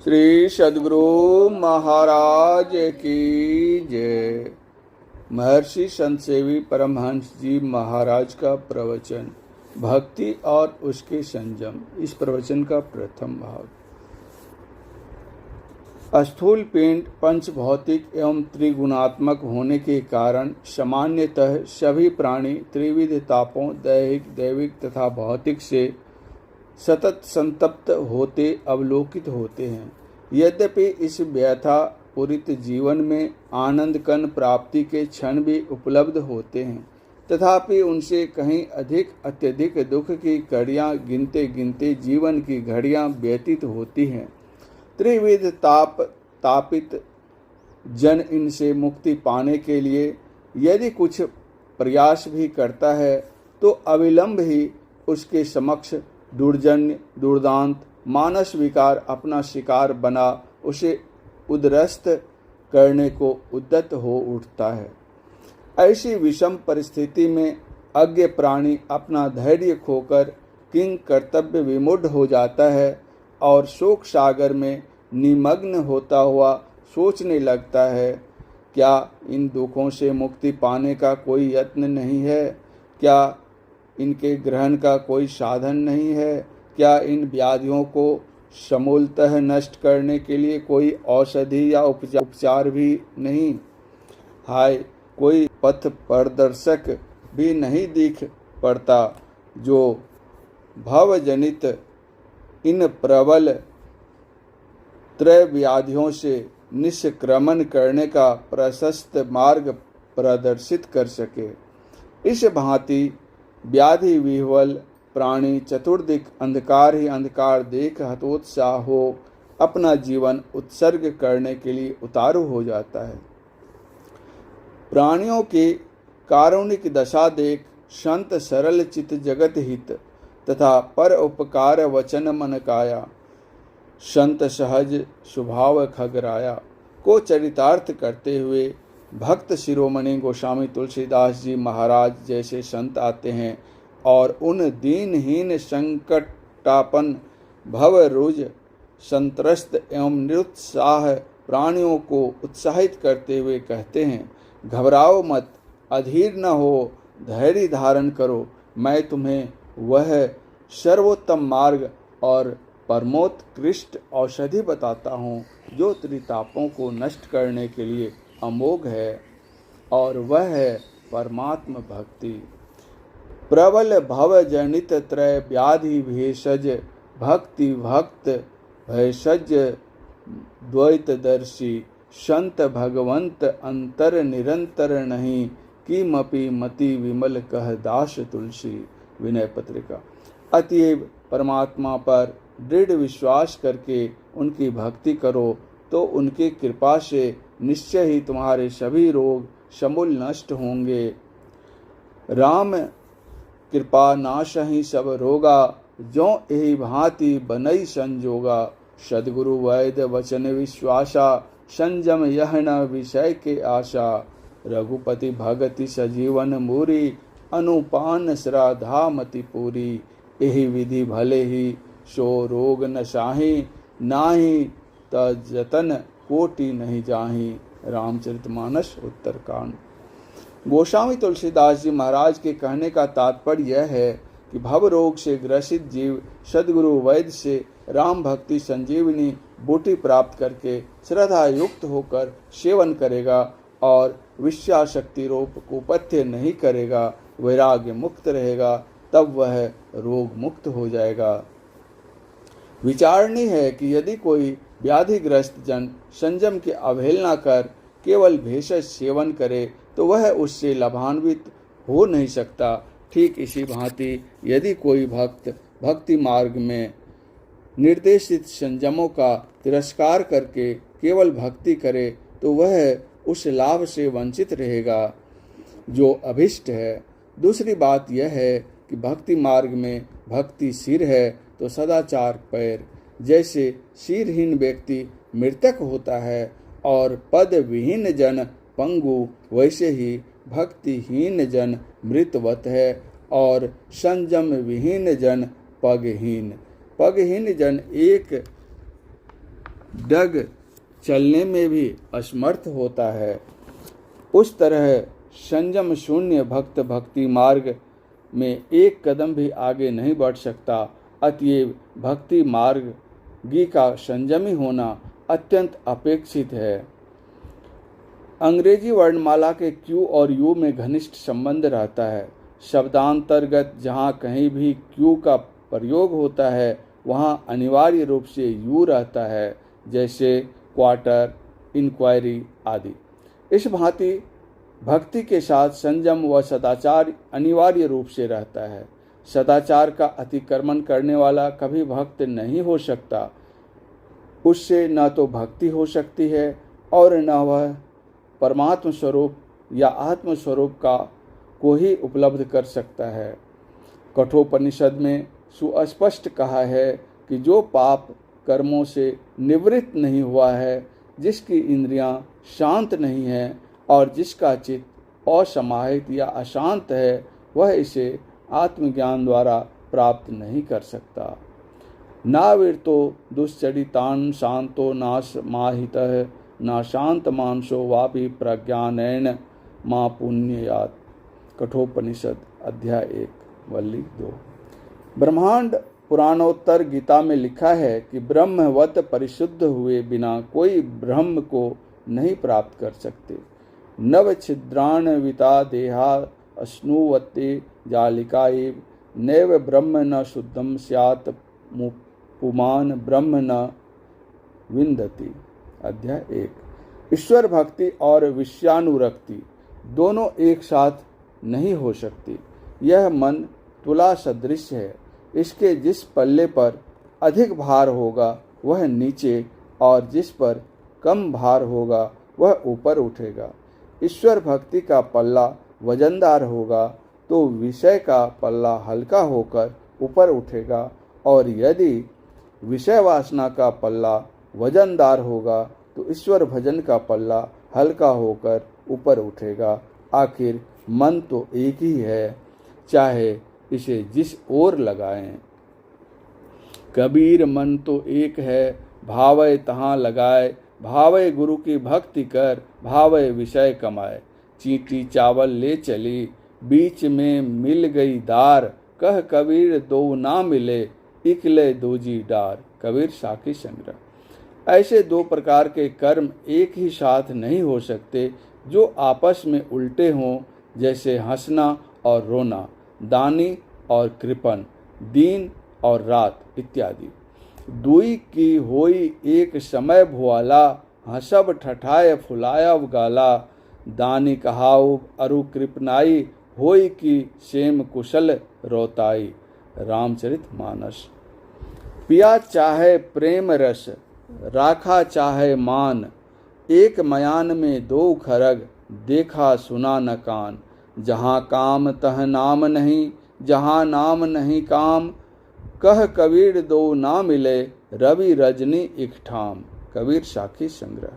श्री सद्गुरु महाराज की जय। महर्षि संत सेवी परमहंस जी महाराज का प्रवचन भक्ति और उसके संयम। इस प्रवचन का प्रथम भाग। स्थूल पिंड पंच भौतिक एवं त्रिगुणात्मक होने के कारण सामान्यतः सभी प्राणी त्रिविध तापों दैहिक दैविक तथा भौतिक से सतत संतप्त होते अवलोकित होते हैं। यद्यपि इस व्यथा पूरित जीवन में आनंद कण प्राप्ति के क्षण भी उपलब्ध होते हैं, तथापि उनसे कहीं अधिक अत्यधिक दुख की कड़ियां गिनते गिनते जीवन की घड़ियां व्यतीत होती हैं। त्रिविध तापित जन इनसे मुक्ति पाने के लिए यदि कुछ प्रयास भी करता है तो अविलंब ही उसके समक्ष दुर्जन्य दुर्दांत मानस विकार अपना शिकार बना उसे उद्रस्त करने को उद्यत हो उठता है। ऐसी विषम परिस्थिति में अज्ञ प्राणी अपना धैर्य खोकर किंग कर्तव्य विमूढ़ हो जाता है और शोक सागर में निमग्न होता हुआ सोचने लगता है, क्या इन दुखों से मुक्ति पाने का कोई यत्न नहीं है? क्या इनके ग्रहण का कोई साधन नहीं है? क्या इन व्याधियों को समूलतः नष्ट करने के लिए कोई औषधि या उपचार भी नहीं? हाय, कोई पथ प्रदर्शक भी नहीं दिख पड़ता जो भवजनित इन प्रबल त्रय व्याधियों से निष्क्रमण करने का प्रशस्त मार्ग प्रदर्शित कर सके। इस भांति व्याधि विह्वल प्राणी चतुर्दिक अंधकार ही अंधकार देख हतोत्साह हो अपना जीवन उत्सर्ग करने के लिए उतारू हो जाता है। प्राणियों की कारुणिक दशा देख संत सरल चित जगत हित तथा पर उपकार वचन मन काया संत सहज स्वभाव खगराया को चरितार्थ करते हुए भक्त शिरोमणि गोस्वामी तुलसीदास जी महाराज जैसे संत आते हैं और उन दीनहीन संकटापन भवरुज संत्रस्त एवं निरुत्साह प्राणियों को उत्साहित करते हुए कहते हैं, घबराओ मत, अधीर न हो, धैर्य धारण करो। मैं तुम्हें वह सर्वोत्तम मार्ग और परमोत्कृष्ट औषधि बताता हूँ जो त्रितापों को नष्ट करने के लिए अमोघ है, और वह है परमात्म भक्ति। प्रबल भव जनित त्रय व्याधि भेषज भक्ति भक्त भैषज द्वैतदर्शी संत भगवंत अंतर निरंतर नहीं किमपि मति विमल कह दास तुलसी। विनय पत्रिका। अतएव परमात्मा पर दृढ़ विश्वास करके उनकी भक्ति करो तो उनकी कृपा से निश्चय ही तुम्हारे सभी रोग समूल नष्ट होंगे। राम कृपा नाशहि सब रोगा जो यही भांति बनई संजोगा। सद्गुरु वैद्य वचन विश्वासा संयम यह न विषय के आशा। रघुपति भगति सजीवन मूरी अनुपान श्राद्धा मति पूरी। यही विधि भले ही सो रोग न साही नाही तजतन कोटि नहीं जाही। रामचरितमानस उत्तरकांड। गोस्वामी तुलसीदास जी महाराज के कहने का तात्पर्य यह है कि भव रोग से ग्रसित जीव सद्गुरु वैद्य से राम भक्ति संजीवनी बूटी प्राप्त करके श्रद्धा युक्त होकर सेवन करेगा और विषयाशक्ति रूप कुपथ्य नहीं करेगा, वैराग्य मुक्त रहेगा, तब वह रोग मुक्त हो जाएगा। विचारणीय है कि यदि कोई व्याधिग्रस्त जन संयम की अवहेलना कर केवल भेषज सेवन करे तो वह उससे लाभान्वित हो नहीं सकता। ठीक इसी भांति यदि कोई भक्त भक्ति मार्ग में निर्देशित संयमों का तिरस्कार करके केवल भक्ति करे तो वह उस लाभ से वंचित रहेगा जो अभिष्ट है। दूसरी बात यह है कि भक्ति मार्ग में भक्ति सिर है तो सदाचार पैर। जैसे सिरहीन व्यक्ति मृतक होता है और पद विहीन जन पंगु, वैसे ही भक्तिहीन जन मृतवत है और संयम विहीन जन पगहीन। पगहीन जन एक डग चलने में भी असमर्थ होता है। उस तरह संयम शून्य भक्त भक्ति मार्ग में एक कदम भी आगे नहीं बढ़ सकता। अतएव भक्ति मार्गी का संयमी होना अत्यंत अपेक्षित है। अंग्रेजी वर्णमाला के क्यू और यू में घनिष्ठ संबंध रहता है। शब्दांतर्गत जहाँ कहीं भी क्यू का प्रयोग होता है वहाँ अनिवार्य रूप से यू रहता है, जैसे क्वार्टर, इंक्वायरी आदि। इस भांति भक्ति के साथ संयम व सदाचार अनिवार्य रूप से रहता है। सदाचार का अतिक्रमण करने वाला कभी भक्त नहीं हो सकता। उससे न तो भक्ति हो सकती है और न वह परमात्म स्वरूप या आत्म स्वरूप का को ही उपलब्ध कर सकता है। कठोपनिषद में सुस्पष्ट कहा है कि जो पाप कर्मों से निवृत्त नहीं हुआ है, जिसकी इंद्रियां शांत नहीं हैं और जिसका चित्त असमाहित या अशांत है, वह इसे आत्मज्ञान द्वारा प्राप्त नहीं कर सकता। नाविर्तो दुश्चरितान् शांतो नाशमाहितः न शांत मानसो वापि प्रज्ञानेन मा पुण्ययात्। कठोपनिषद अध्याय 1 वल्ली 2। ब्रह्मांड पुराणोत्तर गीता में लिखा है कि ब्रह्मवत परिशुद्ध हुए बिना कोई ब्रह्म को नहीं प्राप्त कर सकते। नव छिद्राण विता देहा अश्नुवते जालिकाएव नैव ब्रह्म न शुद्धम स्यात् पुमान ब्रह्म न विन्दति। अध्याय 1। ईश्वर भक्ति और विषयानुरक्ति दोनों एक साथ नहीं हो सकती। यह मन तुला सदृश है। इसके जिस पल्ले पर अधिक भार होगा वह नीचे और जिस पर कम भार होगा वह ऊपर उठेगा। ईश्वर भक्ति का पल्ला वजनदार होगा तो विषय का पल्ला हल्का होकर ऊपर उठेगा, और यदि विषय वासना का पल्ला वजनदार होगा तो ईश्वर भजन का पल्ला हल्का होकर ऊपर उठेगा। आखिर मन तो एक ही है, चाहे इसे जिस ओर लगाएं। कबीर मन तो एक है, भावय तहाँ लगाए, भावय गुरु की भक्ति कर, भावय विषय कमाए। चींटी चावल ले चली, बीच में मिल गई दार, कह कबीर दो ना मिले, इकले दोजी डार। कबीर साखी संग्रह। ऐसे दो प्रकार के कर्म एक ही साथ नहीं हो सकते जो आपस में उल्टे हों, जैसे हंसना और रोना, दानी और कृपण, दिन और रात इत्यादि। दुई की होई एक समय भुआला, हंसब ठठाय फुलायब गाला, दानी कहाऊ अरु कृपनाई, होई की सेम कुशल रोताई। रामचरितमानस। पिया चाहे प्रेम रस, राखा चाहे मान, एक मयान में दो खरग, देखा सुना न कान। जहाँ काम तह नाम नहीं, जहाँ नाम नहीं काम, कह कबीर दो ना मिले, रवि रजनी इकठाम। कबीर साखी संग्रह।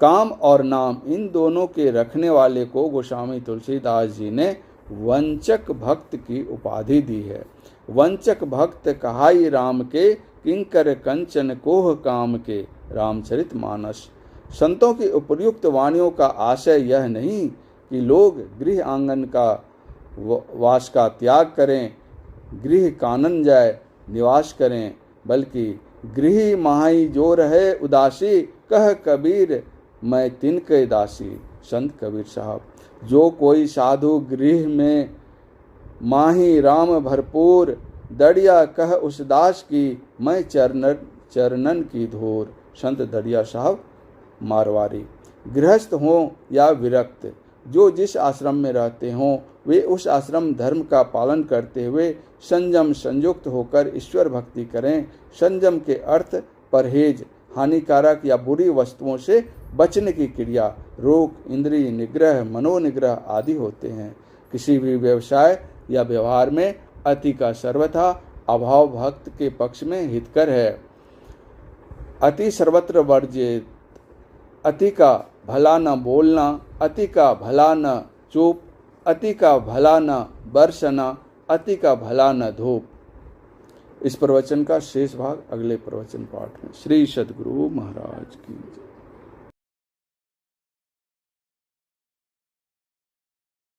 काम और नाम इन दोनों के रखने वाले को गोस्वामी तुलसीदास जी ने वंचक भक्त की उपाधि दी है। वंचक भक्त कहाई राम के, किंकर कंचन कोह काम के। रामचरितमानस। संतों की उपयुक्त वाणियों का आशय यह नहीं कि लोग गृह आंगन का वास का त्याग करें, गृह कानन जाए निवास करें, बल्कि गृह माही जो रहे उदासी, कह कबीर मैं तिनके दासी। संत कबीर साहब। जो कोई साधु गृह में माही राम भरपूर, दड़िया कह उस दास की, मैं चरणन की धूर। संत दड़िया साहब मारवाड़ी। गृहस्थ हों या विरक्त, जो जिस आश्रम में रहते हों वे उस आश्रम धर्म का पालन करते हुए संयम संयुक्त होकर ईश्वर भक्ति करें। संयम के अर्थ परहेज, हानिकारक या बुरी वस्तुओं से बचने की क्रिया, रोक, इंद्रिय निग्रह, मनोनिग्रह आदि होते हैं। किसी भी व्यवसाय या व्यवहार में अति का सर्वथा अभाव भक्त के पक्ष में हितकर है। अति सर्वत्र वर्जित। अति का भला न बोलना, अति का भला न चुप, अति का भला न बरसना, अति का भला न धूप। इस प्रवचन का शेष भाग अगले प्रवचन पाठ में। श्री सद्गुरु महाराज की जय।